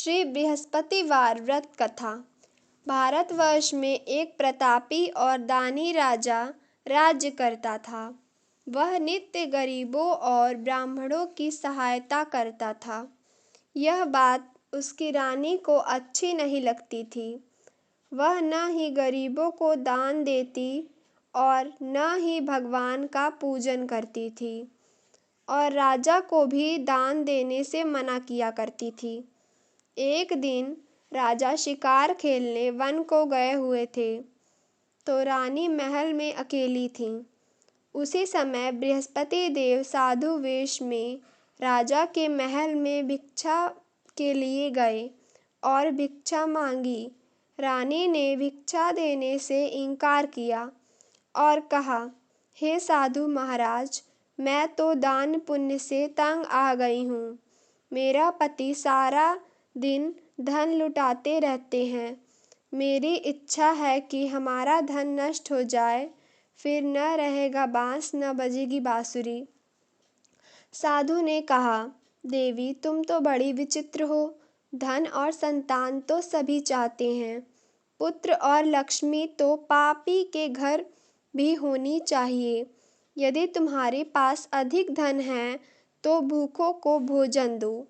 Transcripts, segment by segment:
श्री बृहस्पतिवार व्रत कथा। भारतवर्ष में एक प्रतापी और दानी राजा राज्य करता था। वह नित्य गरीबों और ब्राह्मणों की सहायता करता था। यह बात उसकी रानी को अच्छी नहीं लगती थी। वह न ही गरीबों को दान देती और न ही भगवान का पूजन करती थी, और राजा को भी दान देने से मना किया करती थी। एक दिन राजा शिकार खेलने वन को गए हुए थे, तो रानी महल में अकेली थी। उसी समय बृहस्पति देव साधु वेश में राजा के महल में भिक्षा के लिए गए और भिक्षा मांगी। रानी ने भिक्षा देने से इनकार किया और कहा, हे साधु महाराज, मैं तो दान पुण्य से तंग आ गई हूँ। मेरा पति सारा दिन धन लुटाते रहते हैं। मेरी इच्छा है कि हमारा धन नष्ट हो जाए, फिर न रहेगा बांस न बजेगी बांसुरी। साधु ने कहा, देवी, तुम तो बड़ी विचित्र हो। धन और संतान तो सभी चाहते हैं। पुत्र और लक्ष्मी तो पापी के घर भी होनी चाहिए। यदि तुम्हारे पास अधिक धन है तो भूखों को भोजन दो,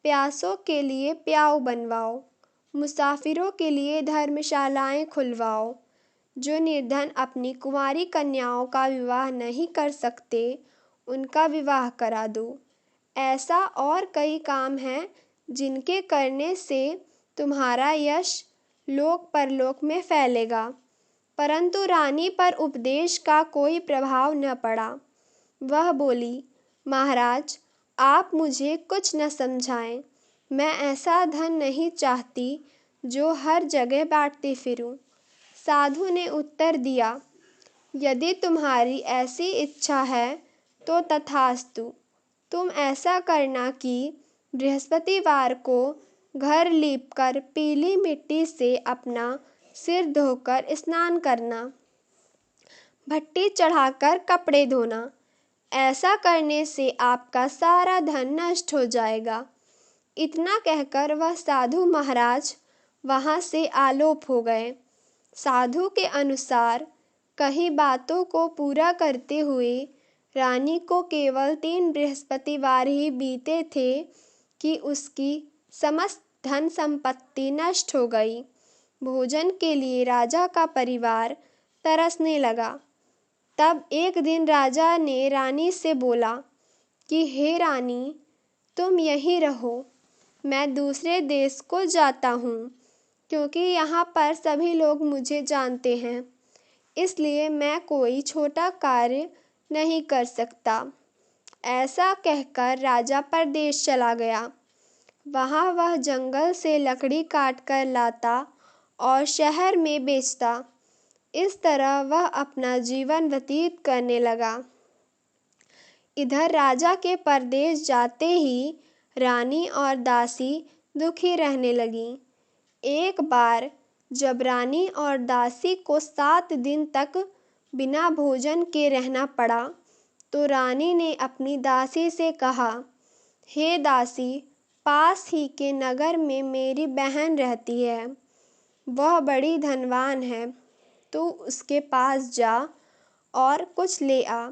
प्यासों के लिए प्याऊ बनवाओ, मुसाफिरों के लिए धर्मशालाएं खुलवाओ। जो निर्धन अपनी कुंवारी कन्याओं का विवाह नहीं कर सकते, उनका विवाह करा दो। ऐसा और कई काम हैं जिनके करने से तुम्हारा यश लोक परलोक में फैलेगा। परंतु रानी पर उपदेश का कोई प्रभाव न पड़ा। वह बोली, महाराज, आप मुझे कुछ न समझाएं। मैं ऐसा धन नहीं चाहती जो हर जगह बांटती फिरूं। साधु ने उत्तर दिया, यदि तुम्हारी ऐसी इच्छा है तो तथास्तु। तुम ऐसा करना कि बृहस्पतिवार को घर लीपकर पीली मिट्टी से अपना सिर धोकर स्नान करना, भट्टी चढ़ाकर कपड़े धोना। ऐसा करने से आपका सारा धन नष्ट हो जाएगा। इतना कहकर वह साधु महाराज वहाँ से आलोप हो गए। साधु के अनुसार कही बातों को पूरा करते हुए रानी को केवल 3 बृहस्पतिवार ही बीते थे कि उसकी समस्त धन संपत्ति नष्ट हो गई। भोजन के लिए राजा का परिवार तरसने लगा। तब एक दिन राजा ने रानी से बोला कि हे रानी, तुम यहीं रहो, मैं दूसरे देश को जाता हूँ, क्योंकि यहाँ पर सभी लोग मुझे जानते हैं, इसलिए मैं कोई छोटा कार्य नहीं कर सकता। ऐसा कहकर राजा परदेश चला गया। वहाँ वह जंगल से लकड़ी काट कर लाता और शहर में बेचता। इस तरह वह अपना जीवन व्यतीत करने लगा। इधर राजा के परदेश जाते ही रानी और दासी दुखी रहने लगीं। एक बार जब रानी और दासी को 7 दिन तक बिना भोजन के रहना पड़ा, तो रानी ने अपनी दासी से कहा, हे दासी, पास ही के नगर में मेरी बहन रहती है। वह बड़ी धनवान है। तू उसके पास जा और कुछ ले आ,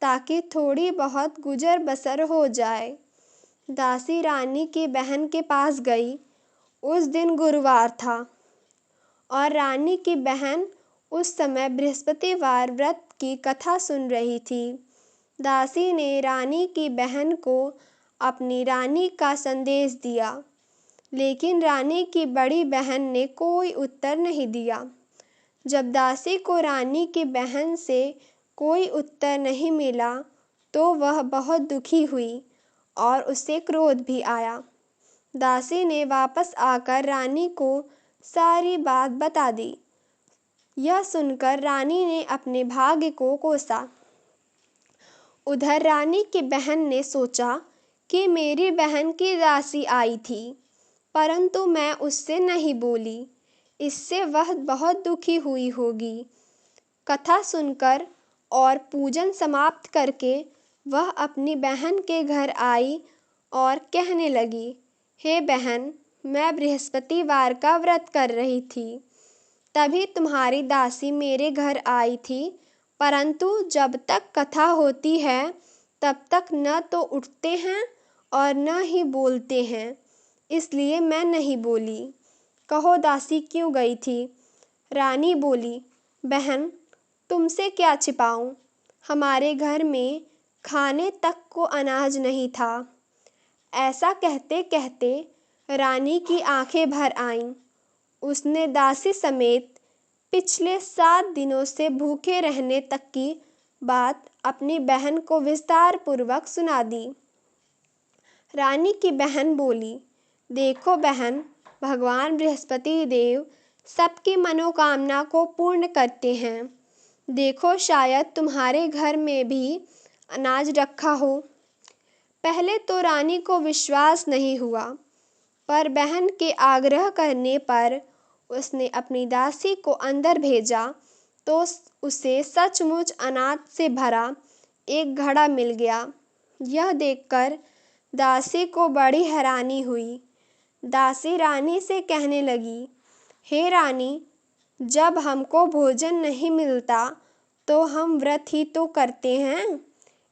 ताकि थोड़ी बहुत गुजर बसर हो जाए। दासी रानी की बहन के पास गई। उस दिन गुरुवार था और रानी की बहन उस समय बृहस्पतिवार व्रत की कथा सुन रही थी। दासी ने रानी की बहन को अपनी रानी का संदेश दिया, लेकिन रानी की बड़ी बहन ने कोई उत्तर नहीं दिया। जब दासी को रानी की बहन से कोई उत्तर नहीं मिला, तो वह बहुत दुखी हुई और उसे क्रोध भी आया। दासी ने वापस आकर रानी को सारी बात बता दी। यह सुनकर रानी ने अपने भाग्य को कोसा। उधर रानी की बहन ने सोचा कि मेरी बहन की दासी आई थी, परंतु मैं उससे नहीं बोली, इससे वह बहुत दुखी हुई होगी। कथा सुनकर और पूजन समाप्त करके वह अपनी बहन के घर आई और कहने लगी, हे बहन, मैं बृहस्पतिवार का व्रत कर रही थी। तभी तुम्हारी दासी मेरे घर आई थी, परंतु जब तक कथा होती है तब तक न तो उठते हैं और न ही बोलते हैं, इसलिए मैं नहीं बोली। कहो दासी क्यों गई थी? रानी बोली, बहन तुमसे क्या छिपाऊं, हमारे घर में खाने तक को अनाज नहीं था। ऐसा कहते कहते रानी की आंखें भर आईं। उसने दासी समेत पिछले 7 दिनों से भूखे रहने तक की बात अपनी बहन को विस्तार पूर्वक सुना दी। रानी की बहन बोली, देखो बहन, भगवान बृहस्पति देव सबकी मनोकामना को पूर्ण करते हैं। देखो शायद तुम्हारे घर में भी अनाज रखा हो। पहले तो रानी को विश्वास नहीं हुआ, पर बहन के आग्रह करने पर उसने अपनी दासी को अंदर भेजा तो उसे सचमुच अनाज से भरा एक घड़ा मिल गया। यह देखकर दासी को बड़ी हैरानी हुई। दासी रानी से कहने लगी, हे रानी, जब हमको भोजन नहीं मिलता तो हम व्रत ही तो करते हैं,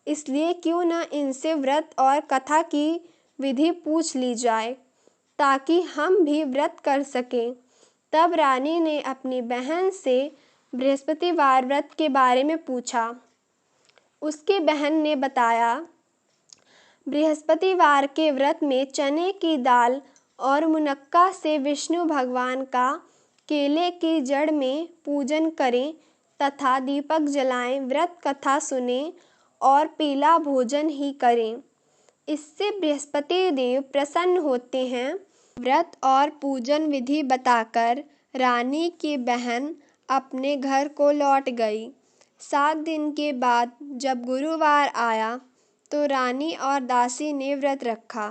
इसलिए क्यों न इनसे व्रत और कथा की विधि पूछ ली जाए, ताकि हम भी व्रत कर सकें। तब रानी ने अपनी बहन से बृहस्पतिवार व्रत के बारे में पूछा। उसकी बहन ने बताया, बृहस्पतिवार के व्रत में चने की दाल और मुनक्का से विष्णु भगवान का केले की जड़ में पूजन करें तथा दीपक जलाएं, व्रत कथा सुनें और पीला भोजन ही करें। इससे बृहस्पति देव प्रसन्न होते हैं। व्रत और पूजन विधि बताकर रानी की बहन अपने घर को लौट गई। 7 दिन के बाद जब गुरुवार आया तो रानी और दासी ने व्रत रखा।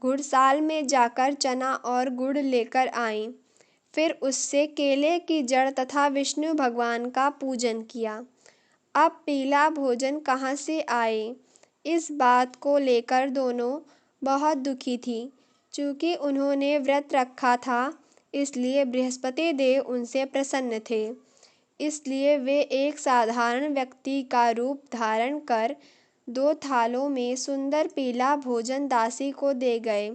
घुड़साल में जाकर चना और गुड़ लेकर आईं। फिर उससे केले की जड़ तथा विष्णु भगवान का पूजन किया। अब पीला भोजन कहाँ से आए, इस बात को लेकर दोनों बहुत दुखी थी। चूँकि उन्होंने व्रत रखा था, इसलिए बृहस्पति देव उनसे प्रसन्न थे। इसलिए वे एक साधारण व्यक्ति का रूप धारण कर 2 थालों में सुंदर पीला भोजन दासी को दे गए।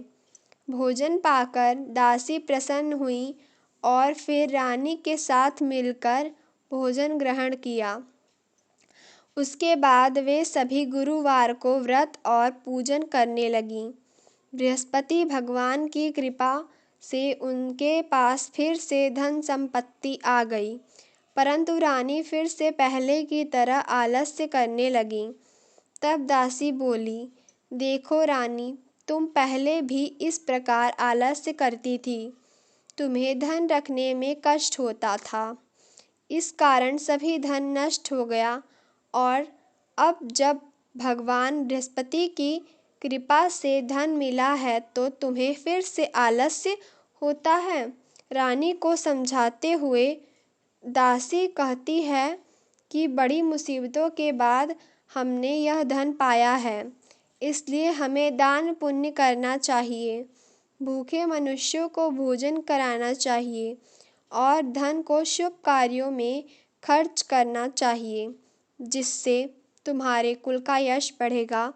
भोजन पाकर दासी प्रसन्न हुई और फिर रानी के साथ मिलकर भोजन ग्रहण किया। उसके बाद वे सभी गुरुवार को व्रत और पूजन करने लगीं। बृहस्पति भगवान की कृपा से उनके पास फिर से धन संपत्ति आ गई, परंतु रानी फिर से पहले की तरह आलस्य करने लगी। तब दासी बोली, देखो रानी, तुम पहले भी इस प्रकार आलस्य करती थी। तुम्हें धन रखने में कष्ट होता था, इस कारण सभी धन नष्ट हो गया, और अब जब भगवान बृहस्पति की कृपा से धन मिला है तो तुम्हें फिर से आलस्य होता है। रानी को समझाते हुए दासी कहती है कि बड़ी मुसीबतों के बाद हमने यह धन पाया है, इसलिए हमें दान पुण्य करना चाहिए, भूखे मनुष्यों को भोजन कराना चाहिए और धन को शुभ कार्यों में खर्च करना चाहिए, जिससे तुम्हारे कुल का यश बढ़ेगा,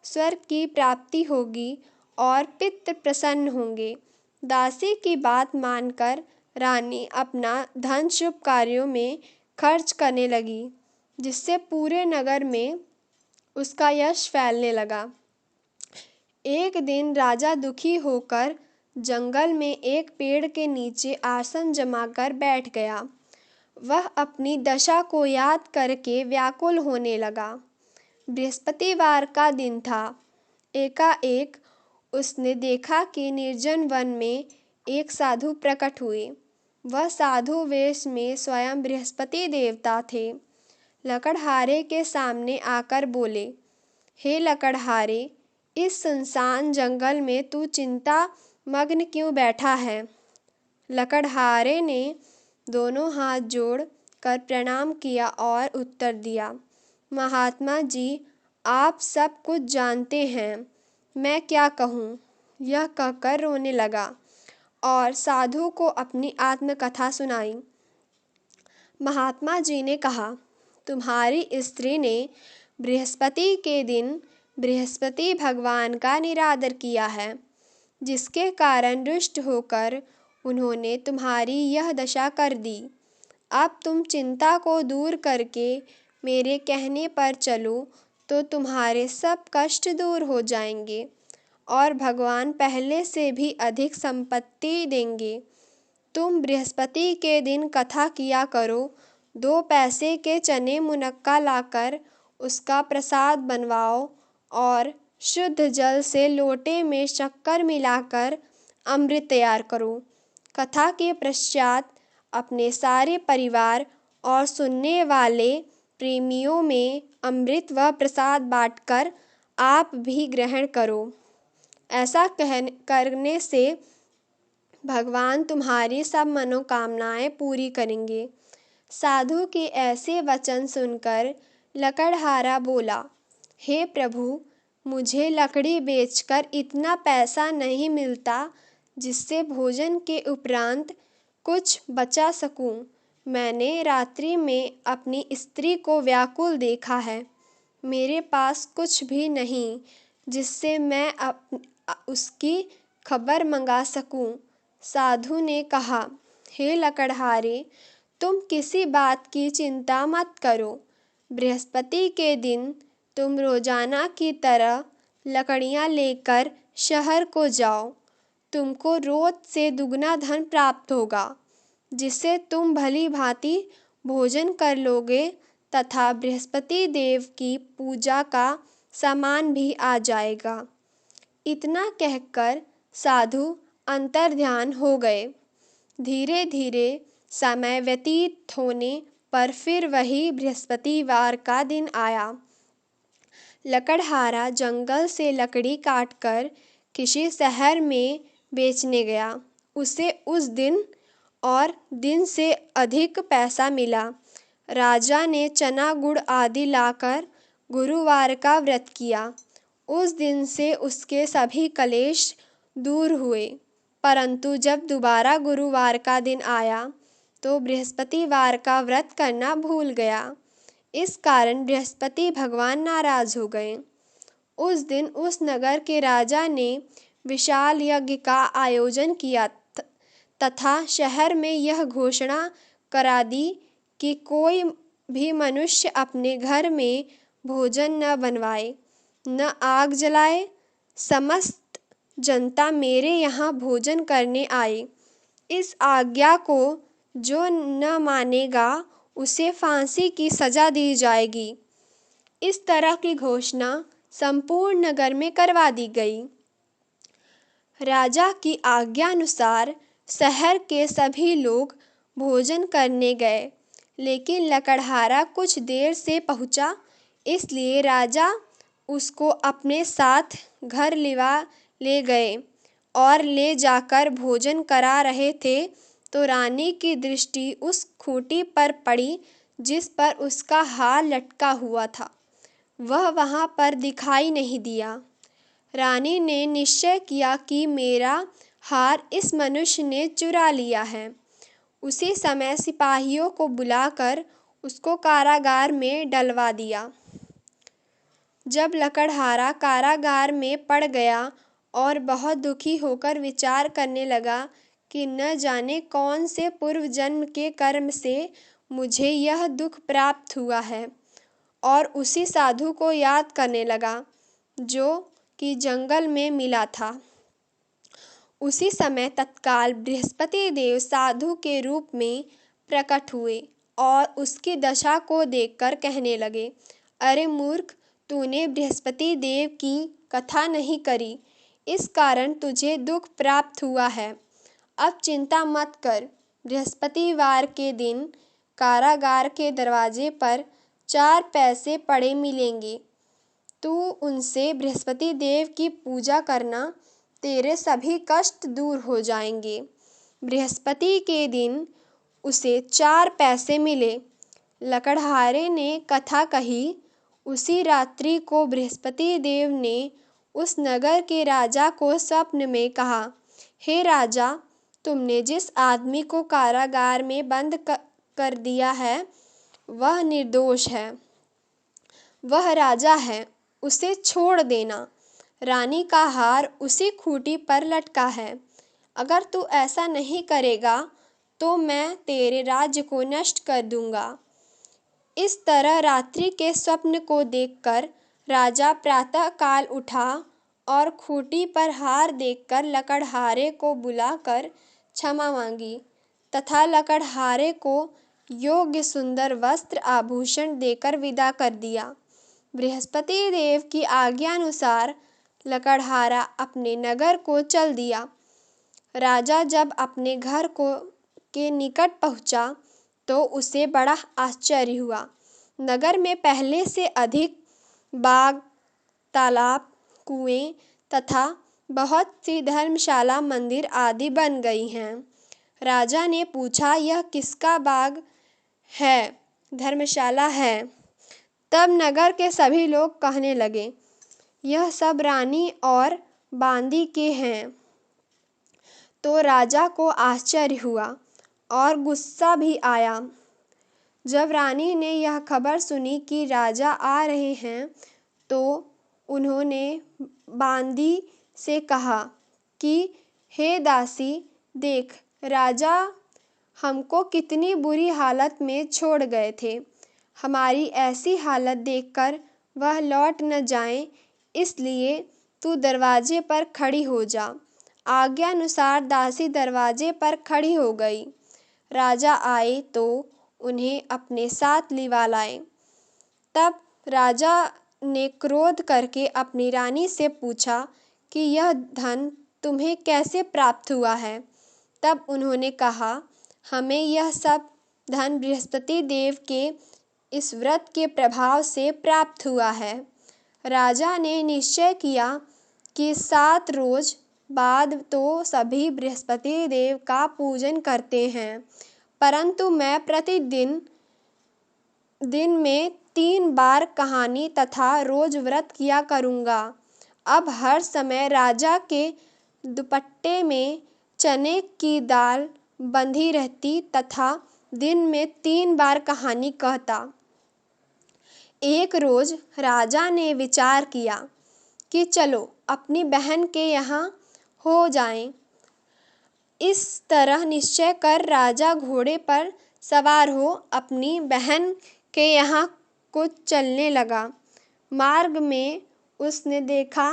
स्वर्ग की प्राप्ति होगी और पितृ प्रसन्न होंगे। दासी की बात मानकर रानी अपना धन शुभ कार्यों में खर्च करने लगी, जिससे पूरे नगर में उसका यश फैलने लगा। एक दिन राजा दुखी होकर जंगल में एक पेड़ के नीचे आसन जमाकर बैठ गया। वह अपनी दशा को याद करके व्याकुल होने लगा। बृहस्पतिवार का दिन था। एकाएक उसने देखा कि निर्जन वन में एक साधु प्रकट हुए। वह साधु वेश में स्वयं बृहस्पति देवता थे। लकड़हारे के सामने आकर बोले, हे लकड़हारे, इस सुनसान जंगल में तू चिंता मग्न क्यों बैठा है? लकड़हारे ने दोनों हाथ जोड़ कर प्रणाम किया और उत्तर दिया, महात्मा जी, आप सब कुछ जानते हैं, मैं क्या कहूँ? यह कहकर रोने लगा। और साधु को अपनी आत्मकथा सुनाई। महात्मा जी ने कहा, तुम्हारी स्त्री ने बृहस्पति के दिन बृहस्पति भगवान का निरादर किया है, जिसके कारण रुष्ट होकर उन्होंने तुम्हारी यह दशा कर दी। अब तुम चिंता को दूर करके मेरे कहने पर चलो तो तुम्हारे सब कष्ट दूर हो जाएंगे और भगवान पहले से भी अधिक संपत्ति देंगे। तुम बृहस्पति के दिन कथा किया करो। 2 पैसे के चने मुनक्का लाकर उसका प्रसाद बनवाओ और शुद्ध जल से लोटे में शक्कर मिलाकर अमृत तैयार करो। कथा के पश्चात अपने सारे परिवार और सुनने वाले प्रेमियों में अमृत व प्रसाद बांटकर आप भी ग्रहण करो। ऐसा करने से भगवान तुम्हारी सब मनोकामनाएं पूरी करेंगे। साधु के ऐसे वचन सुनकर लकड़हारा बोला, हे प्रभु, मुझे लकड़ी बेचकर इतना पैसा नहीं मिलता जिससे भोजन के उपरांत कुछ बचा सकूं। मैंने रात्रि में अपनी स्त्री को व्याकुल देखा है। मेरे पास कुछ भी नहीं जिससे मैं उसकी खबर मंगा सकूं। साधु ने कहा, हे लकड़हारे, तुम किसी बात की चिंता मत करो। बृहस्पति के दिन तुम रोजाना की तरह लकड़ियां लेकर शहर को जाओ। तुमको रोज से दुगना धन प्राप्त होगा, जिससे तुम भली भांति भोजन कर लोगे तथा बृहस्पति देव की पूजा का सामान भी आ जाएगा। इतना कहकर साधु अंतर्ध्यान हो गए। धीरे धीरे समय व्यतीत होने पर फिर वही बृहस्पतिवार का दिन आया। लकड़हारा जंगल से लकड़ी काटकर किसी शहर में बेचने गया। उसे उस दिन और दिन से अधिक पैसा मिला। राजा ने चना गुड़ आदि लाकर गुरुवार का व्रत किया। उस दिन से उसके सभी कलेश दूर हुए। परंतु जब दोबारा गुरुवार का दिन आया तो बृहस्पतिवार का व्रत करना भूल गया। इस कारण बृहस्पति भगवान नाराज हो गए। उस दिन उस नगर के राजा ने विशाल यज्ञ का आयोजन किया तथा शहर में यह घोषणा करा दी कि कोई भी मनुष्य अपने घर में भोजन न बनवाए, न आग जलाए। समस्त जनता मेरे यहाँ भोजन करने आए। इस आज्ञा को जो न मानेगा उसे फांसी की सजा दी जाएगी। इस तरह की घोषणा संपूर्ण नगर में करवा दी गई। राजा की आज्ञानुसार शहर के सभी लोग भोजन करने गए, लेकिन लकड़हारा कुछ देर से पहुंचा, इसलिए राजा उसको अपने साथ घर ले गए और ले जाकर भोजन करा रहे थे तो रानी की दृष्टि उस खूंटी पर पड़ी जिस पर उसका हार लटका हुआ था। वह वहां पर दिखाई नहीं दिया। रानी ने निश्चय किया कि मेरा हार इस मनुष्य ने चुरा लिया है। उसी समय सिपाहियों को बुलाकर उसको कारागार में डलवा दिया। जब लकड़हारा कारागार में पड़ गया और बहुत दुखी होकर विचार करने लगा कि न जाने कौन से पूर्व जन्म के कर्म से मुझे यह दुख प्राप्त हुआ है, और उसी साधु को याद करने लगा जो कि जंगल में मिला था। उसी समय तत्काल बृहस्पति देव साधु के रूप में प्रकट हुए और उसकी दशा को देखकर कहने लगे, अरे मूर्ख, तूने बृहस्पति देव की कथा नहीं करी, इस कारण तुझे दुख प्राप्त हुआ है। अब चिंता मत कर। बृहस्पतिवार के दिन कारागार के दरवाजे पर 4 पैसे पड़े मिलेंगे। तू उनसे बृहस्पति देव की पूजा करना, तेरे सभी कष्ट दूर हो जाएंगे। बृहस्पति के दिन उसे 4 पैसे मिले। लकड़हारे ने कथा कही। उसी रात्रि को बृहस्पति देव ने उस नगर के राजा को स्वप्न में कहा, हे राजा, तुमने जिस आदमी को कारागार में बंद कर दिया है वह निर्दोष है, वह राजा है, उसे छोड़ देना। रानी का हार उसी खूंटी पर लटका है। अगर तू ऐसा नहीं करेगा तो मैं तेरे राज्य को नष्ट कर दूंगा। इस तरह रात्रि के स्वप्न को देखकर राजा प्रातःकाल उठा और खूंटी पर हार देखकर लकड़हारे को बुलाकर क्षमा मांगी तथा लकड़हारे को योग्य सुंदर वस्त्र आभूषण देकर विदा कर दिया। बृहस्पति देव की आज्ञानुसार लकड़हारा अपने नगर को चल दिया। राजा जब अपने घर के निकट पहुंचा तो उसे बड़ा आश्चर्य हुआ। नगर में पहले से अधिक बाग, तालाब, कुएं तथा बहुत सी धर्मशाला, मंदिर आदि बन गई हैं। राजा ने पूछा, यह किसका बाग है, धर्मशाला है? तब नगर के सभी लोग कहने लगे, यह सब रानी और बांदी के हैं। तो राजा को आश्चर्य हुआ और गुस्सा भी आया। जब रानी ने यह खबर सुनी कि राजा आ रहे हैं तो उन्होंने बांदी से कहा कि हे दासी, देख, राजा हमको कितनी बुरी हालत में छोड़ गए थे। हमारी ऐसी हालत देखकर वह लौट न जाएं, इसलिए तू दरवाजे पर खड़ी हो जा। आज्ञानुसार दासी दरवाजे पर खड़ी हो गई। राजा आए तो उन्हें अपने साथ लिवा लाए। तब राजा ने क्रोध करके अपनी रानी से पूछा कि यह धन तुम्हें कैसे प्राप्त हुआ है? तब उन्होंने कहा, हमें यह सब धन बृहस्पति देव के इस व्रत के प्रभाव से प्राप्त हुआ है। राजा ने निश्चय किया कि 7 रोज बाद तो सभी बृहस्पति देव का पूजन करते हैं, परंतु मैं प्रतिदिन दिन में 3 बार कहानी तथा रोज व्रत किया करूँगा। अब हर समय राजा के दुपट्टे में चने की दाल बंधी रहती तथा दिन में 3 बार कहानी कहता। एक रोज राजा ने विचार किया कि चलो अपनी बहन के यहाँ हो जाएं। इस तरह निश्चय कर राजा घोड़े पर सवार हो अपनी बहन के यहाँ को चलने लगा। मार्ग में उसने देखा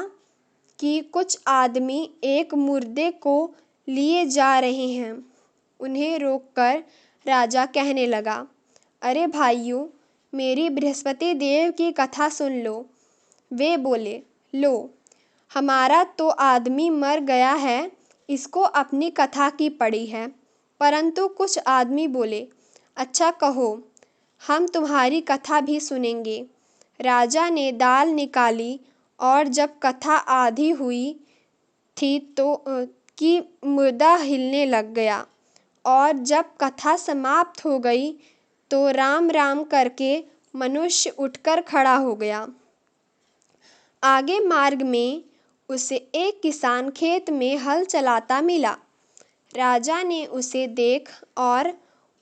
कि कुछ आदमी एक मुर्दे को लिए जा रहे हैं। उन्हें रोककर राजा कहने लगा, अरे भाइयों, मेरी बृहस्पति देव की कथा सुन लो। वे बोले, लो, हमारा तो आदमी मर गया है, इसको अपनी कथा की पड़ी है। परंतु कुछ आदमी बोले, अच्छा कहो, हम तुम्हारी कथा भी सुनेंगे। राजा ने दाल निकाली और जब कथा आधी हुई थी तो कि मुर्दा हिलने लग गया और जब कथा समाप्त हो गई तो राम राम करके मनुष्य उठकर खड़ा हो गया। आगे मार्ग में उसे एक किसान खेत में हल चलाता मिला। राजा ने उसे देख और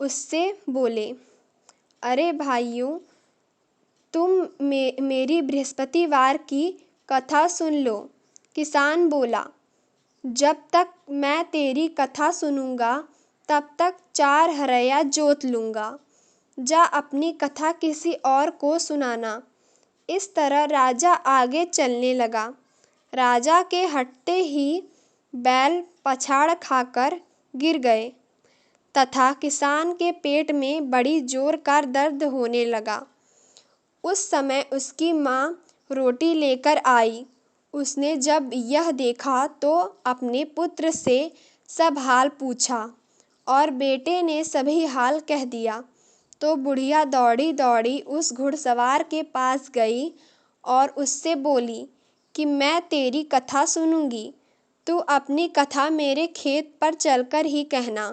उससे बोले, अरे भाइयों, तुम मेरी बृहस्पतिवार की कथा सुन लो। किसान बोला, जब तक मैं तेरी कथा सुनूंगा तब तक 4 हरया जोत लूँगा। जा अपनी कथा किसी और को सुनाना। इस तरह राजा आगे चलने लगा। राजा के हटते ही बैल पछाड़ खाकर गिर गए तथा किसान के पेट में बड़ी जोर का दर्द होने लगा। उस समय उसकी माँ रोटी लेकर आई। उसने जब यह देखा तो अपने पुत्र से सब हाल पूछा और बेटे ने सभी हाल कह दिया। तो बुढ़िया दौड़ी दौड़ी उस घुड़सवार के पास गई और उससे बोली कि मैं तेरी कथा सुनूंगी, तू अपनी कथा मेरे खेत पर चलकर ही कहना।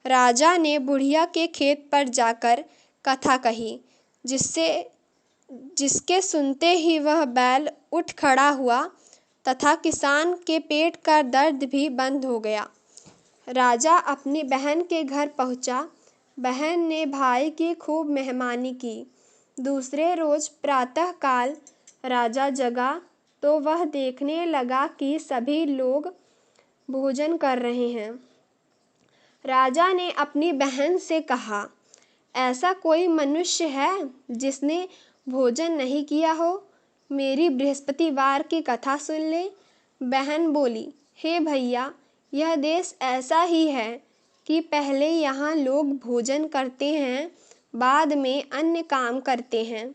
राजा ने बुढ़िया के खेत पर जाकर कथा कही, जिसके सुनते ही वह बैल उठ खड़ा हुआ तथा किसान के पेट का दर्द भी बंद हो गया। राजा अपनी बहन के घर पहुंचा। बहन ने भाई की खूब मेहमानी की। दूसरे रोज प्रातःकाल राजा जगा तो वह देखने लगा कि सभी लोग भोजन कर रहे हैं। राजा ने अपनी बहन से कहा, ऐसा कोई मनुष्य है जिसने भोजन नहीं किया हो? मेरी बृहस्पतिवार की कथा सुन ले। बहन बोली, हे भैया, यह देश ऐसा ही है कि पहले यहाँ लोग भोजन करते हैं, बाद में अन्य काम करते हैं।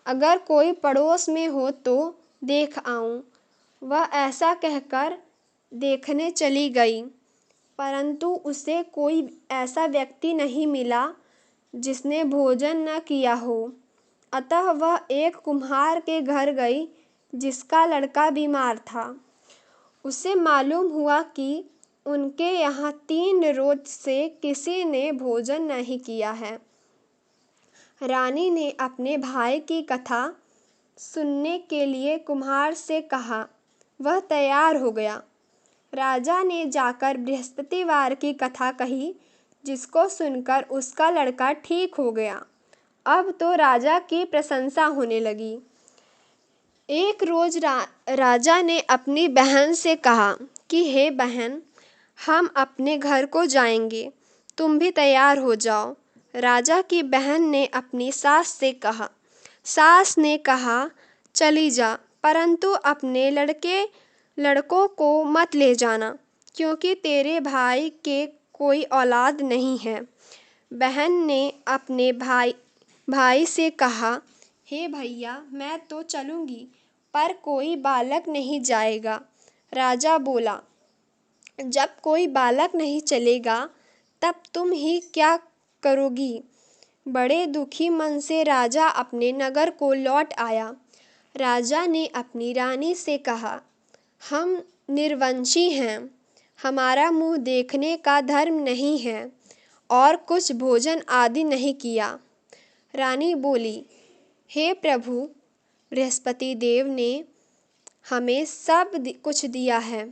अगर कोई पड़ोस में हो तो देख आऊं। वह ऐसा कहकर देखने चली गई, परंतु उसे कोई ऐसा व्यक्ति नहीं मिला जिसने भोजन न किया हो। अतः वह एक कुम्हार के घर गई जिसका लड़का बीमार था। उसे मालूम हुआ कि उनके यहाँ 3 रोज से किसी ने भोजन नहीं किया है। रानी ने अपने भाई की कथा सुनने के लिए कुम्हार से कहा। वह तैयार हो गया। राजा ने जाकर बृहस्पतिवार की कथा कही, जिसको सुनकर उसका लड़का ठीक हो गया। अब तो राजा की प्रशंसा होने लगी। एक रोज राजा ने अपनी बहन से कहा कि हे बहन, हम अपने घर को जाएंगे, तुम भी तैयार हो जाओ। राजा की बहन ने अपनी सास से कहा। सास ने कहा, चली जा, परंतु अपने लड़कों को मत ले जाना, क्योंकि तेरे भाई के कोई औलाद नहीं है। बहन ने अपने भाई से कहा, हे भैया, मैं तो चलूंगी, पर कोई बालक नहीं जाएगा। राजा बोला, जब कोई बालक नहीं चलेगा तब तुम ही क्या करोगी? बड़े दुखी मन से राजा अपने नगर को लौट आया। राजा ने अपनी रानी से कहा, हम निर्वंशी हैं, हमारा मुंह देखने का धर्म नहीं है और कुछ भोजन आदि नहीं किया। रानी बोली, हे प्रभु, बृहस्पति देव ने हमें सब कुछ दिया है,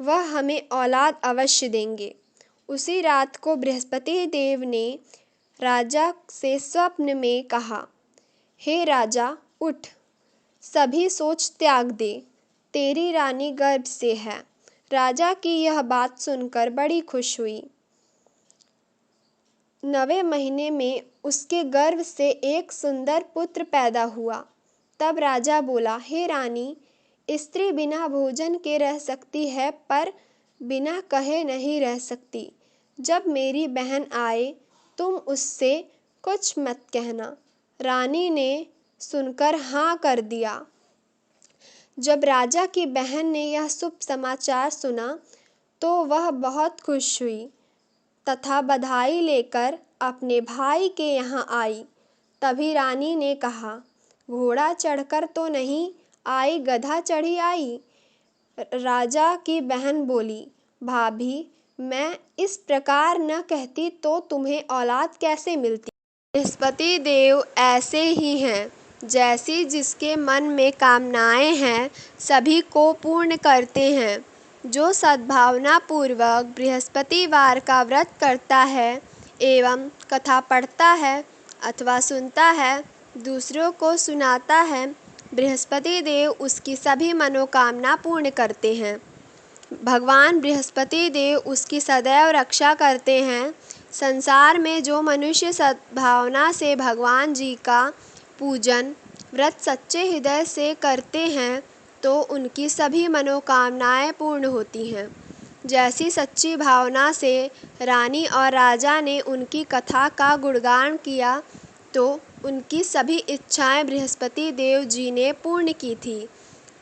वह हमें औलाद अवश्य देंगे। उसी रात को बृहस्पति देव ने राजा से स्वप्न में कहा, हे राजा, उठ, सभी सोच त्याग दे, तेरी रानी गर्भ से है। राजा की यह बात सुनकर बड़ी खुश हुई। 9वें महीने में उसके गर्भ से एक सुंदर पुत्र पैदा हुआ। तब राजा बोला, हे रानी, स्त्री बिना भोजन के रह सकती है, पर बिना कहे नहीं रह सकती। जब मेरी बहन आए तुम उससे कुछ मत कहना। रानी ने सुनकर हाँ कर दिया। जब राजा की बहन ने यह शुभ समाचार सुना तो वह बहुत खुश हुई तथा बधाई लेकर अपने भाई के यहाँ आई। तभी रानी ने कहा, घोड़ा चढ़कर तो नहीं आई, गधा चढ़ी आई। राजा की बहन बोली, भाभी, मैं इस प्रकार न कहती तो तुम्हें औलाद कैसे मिलती? बृहस्पति देव ऐसे ही हैं, जैसी जिसके मन में कामनाएं हैं सभी को पूर्ण करते हैं। जो सद्भावना पूर्वक बृहस्पतिवार का व्रत करता है एवं कथा पढ़ता है अथवा सुनता है, दूसरों को सुनाता है, बृहस्पति देव उसकी सभी मनोकामना पूर्ण करते हैं। भगवान बृहस्पति देव उसकी सदैव रक्षा करते हैं। संसार में जो मनुष्य सद्भावना से भगवान जी का पूजन व्रत सच्चे हृदय से करते हैं तो उनकी सभी मनोकामनाएं पूर्ण होती हैं। जैसी सच्ची भावना से रानी और राजा ने उनकी कथा का गुणगान किया तो उनकी सभी इच्छाएं बृहस्पति देव जी ने पूर्ण की थी।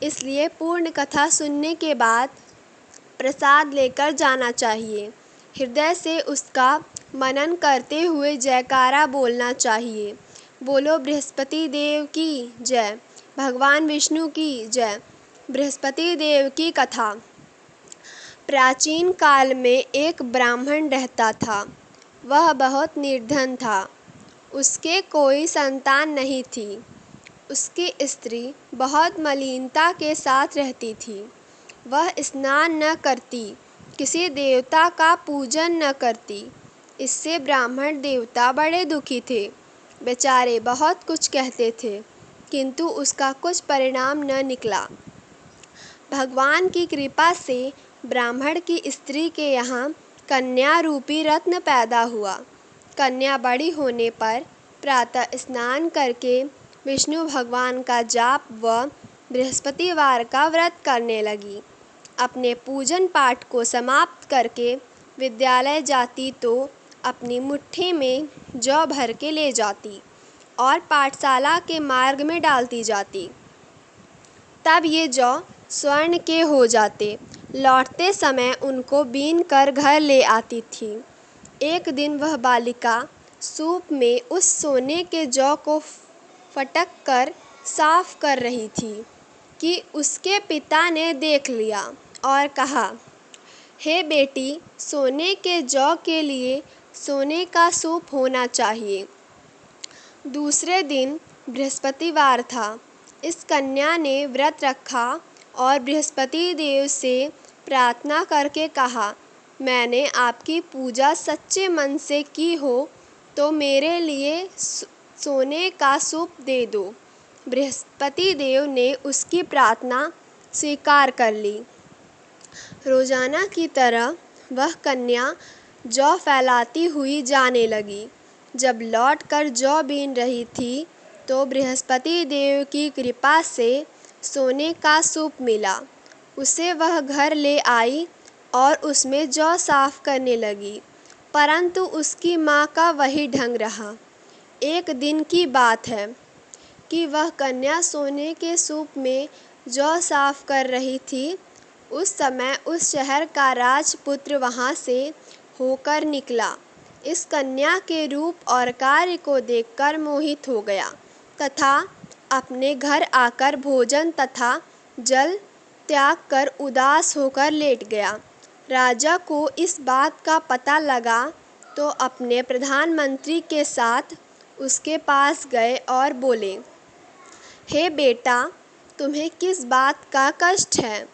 इसलिए पूर्ण कथा सुनने के बाद प्रसाद लेकर जाना चाहिए। हृदय से उसका मनन करते हुए जयकारा बोलना चाहिए। बोलो बृहस्पति देव की जय, भगवान विष्णु की जय। बृहस्पति देव की कथा। प्राचीन काल में एक ब्राह्मण रहता था। वह बहुत निर्धन था। उसके कोई संतान नहीं थी। उसकी स्त्री बहुत मलिनता के साथ रहती थी। वह स्नान न करती किसी देवता का पूजन न करती। इससे ब्राह्मण देवता बड़े दुखी थे। बेचारे बहुत कुछ कहते थे, किंतु उसका कुछ परिणाम न निकला। भगवान की कृपा से ब्राह्मण की स्त्री के यहाँ कन्या रूपी रत्न पैदा हुआ। कन्या बड़ी होने पर प्रातः स्नान करके विष्णु भगवान का जाप व बृहस्पतिवार का व्रत करने लगी। अपने पूजन पाठ को समाप्त करके विद्यालय जाती तो अपनी मुट्ठी में जौ भर के ले जाती और पाठशाला के मार्ग में डालती जाती। तब ये जौ स्वर्ण के हो जाते। लौटते समय उनको बीन कर घर ले आती थी। एक दिन वह बालिका सूप में उस सोने के जौ को फटक कर साफ कर रही थी कि उसके पिता ने देख लिया और कहा, हे बेटी, सोने के जौ के लिए सोने का सूप होना चाहिए। दूसरे दिन बृहस्पतिवार था। इस कन्या ने व्रत रखा और बृहस्पति देव से प्रार्थना करके कहा, मैंने आपकी पूजा सच्चे मन से की हो तो मेरे लिए सोने का सूप दे दो। बृहस्पति देव ने उसकी प्रार्थना स्वीकार कर ली। रोजाना की तरह वह कन्या जौ फैलाती हुई जाने लगी। जब लौटकर जौ बीन रही थी तो बृहस्पति देव की कृपा से सोने का सूप मिला। उसे वह घर ले आई और उसमें जौ साफ करने लगी, परंतु उसकी माँ का वही ढंग रहा। एक दिन की बात है कि वह कन्या सोने के सूप में जौ साफ कर रही थी। उस समय उस शहर का राजपुत्र वहाँ से होकर निकला। इस कन्या के रूप और कार्य को देखकर मोहित हो गया तथा अपने घर आकर भोजन तथा जल त्याग कर उदास होकर लेट गया। राजा को इस बात का पता लगा तो अपने प्रधानमंत्री के साथ उसके पास गए और बोले, हे बेटा, तुम्हें किस बात का कष्ट है?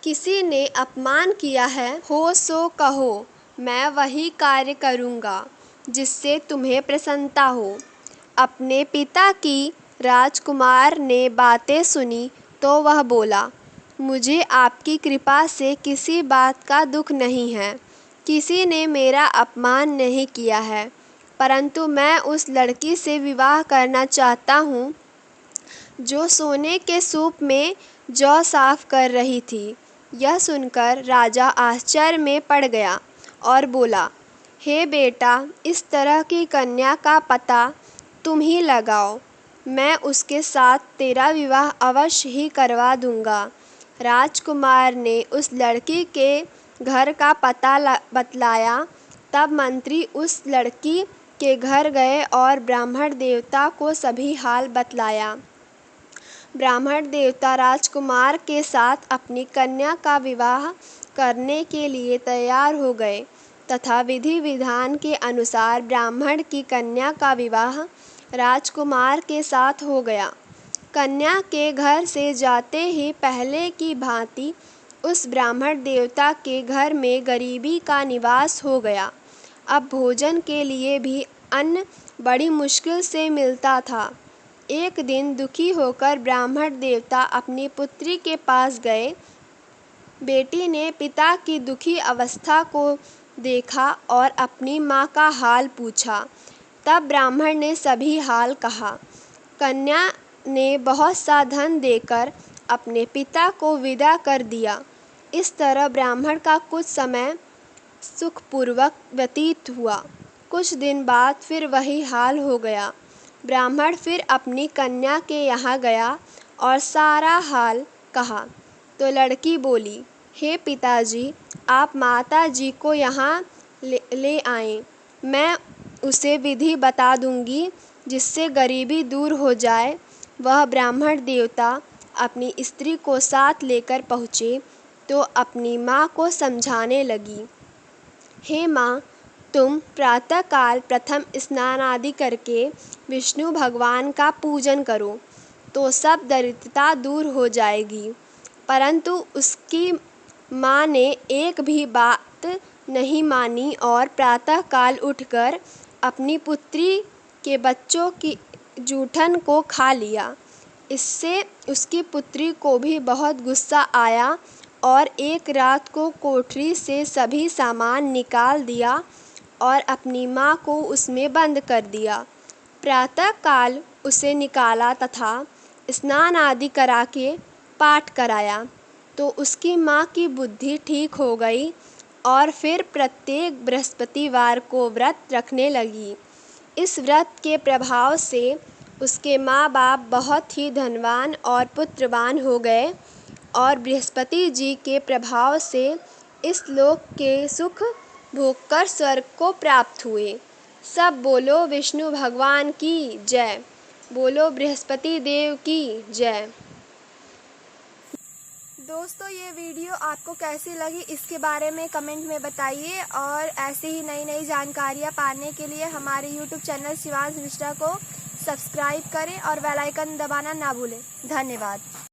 किसी ने अपमान किया है हो सो कहो, मैं वही कार्य करूँगा जिससे तुम्हें प्रसन्नता हो। अपने पिता की राजकुमार ने बातें सुनी तो वह बोला, मुझे आपकी कृपा से किसी बात का दुख नहीं है। किसी ने मेरा अपमान नहीं किया है, परंतु मैं उस लड़की से विवाह करना चाहता हूँ जो सोने के सूप में जौ साफ कर रही थी। यह सुनकर राजा आश्चर्य में पड़ गया और बोला, हे बेटा, इस तरह की कन्या का पता तुम ही लगाओ। मैं उसके साथ तेरा विवाह अवश्य ही करवा दूंगा। राजकुमार ने उस लड़की के घर का पता बतलाया। तब मंत्री उस लड़की के घर गए और ब्राह्मण देवता को सभी हाल बतलाया। ब्राह्मण देवता राजकुमार के साथ अपनी कन्या का विवाह करने के लिए तैयार हो गए तथा विधि विधान के अनुसार ब्राह्मण की कन्या का विवाह राजकुमार के साथ हो गया। कन्या के घर से जाते ही पहले की भांति उस ब्राह्मण देवता के घर में गरीबी का निवास हो गया। अब भोजन के लिए भी अन्न बड़ी मुश्किल से मिलता था। एक दिन दुखी होकर ब्राह्मण देवता अपनी पुत्री के पास गए। बेटी ने पिता की दुखी अवस्था को देखा और अपनी माँ का हाल पूछा। तब ब्राह्मण ने सभी हाल कहा। कन्या ने बहुत सा धन देकर अपने पिता को विदा कर दिया। इस तरह ब्राह्मण का कुछ समय सुखपूर्वक व्यतीत हुआ। कुछ दिन बाद फिर वही हाल हो गया। ब्राह्मण फिर अपनी कन्या के यहाँ गया और सारा हाल कहा तो लड़की बोली, हे पिताजी, आप माता जी को यहाँ ले आएं। मैं उसे विधि बता दूंगी जिससे गरीबी दूर हो जाए। वह ब्राह्मण देवता अपनी स्त्री को साथ लेकर पहुँचे तो अपनी माँ को समझाने लगी, हे माँ, तुम प्रातःकाल प्रथम स्नान आदि करके विष्णु भगवान का पूजन करो तो सब दरिद्रता दूर हो जाएगी। परंतु उसकी माँ ने एक भी बात नहीं मानी और प्रातःकाल उठकर अपनी पुत्री के बच्चों की जूठन को खा लिया। इससे उसकी पुत्री को भी बहुत गुस्सा आया और एक रात को कोठरी से सभी सामान निकाल दिया और अपनी माँ को उसमें बंद कर दिया। प्रातःकाल उसे निकाला तथा स्नान आदि करा के पाठ कराया तो उसकी माँ की बुद्धि ठीक हो गई और फिर प्रत्येक बृहस्पतिवार को व्रत रखने लगी। इस व्रत के प्रभाव से उसके माँ बाप बहुत ही धनवान और पुत्रवान हो गए और बृहस्पति जी के प्रभाव से इस लोक के सुख भोगकर स्वर्ग को प्राप्त हुए। सब बोलो विष्णु भगवान की जय। बोलो बृहस्पति देव की जय। दोस्तों, ये वीडियो आपको कैसी लगी इसके बारे में कमेंट में बताइए और ऐसे ही नई नई जानकारियाँ पाने के लिए हमारे YouTube चैनल शिवांश मिश्रा को सब्सक्राइब करें और बेल आइकन दबाना ना भूलें। धन्यवाद।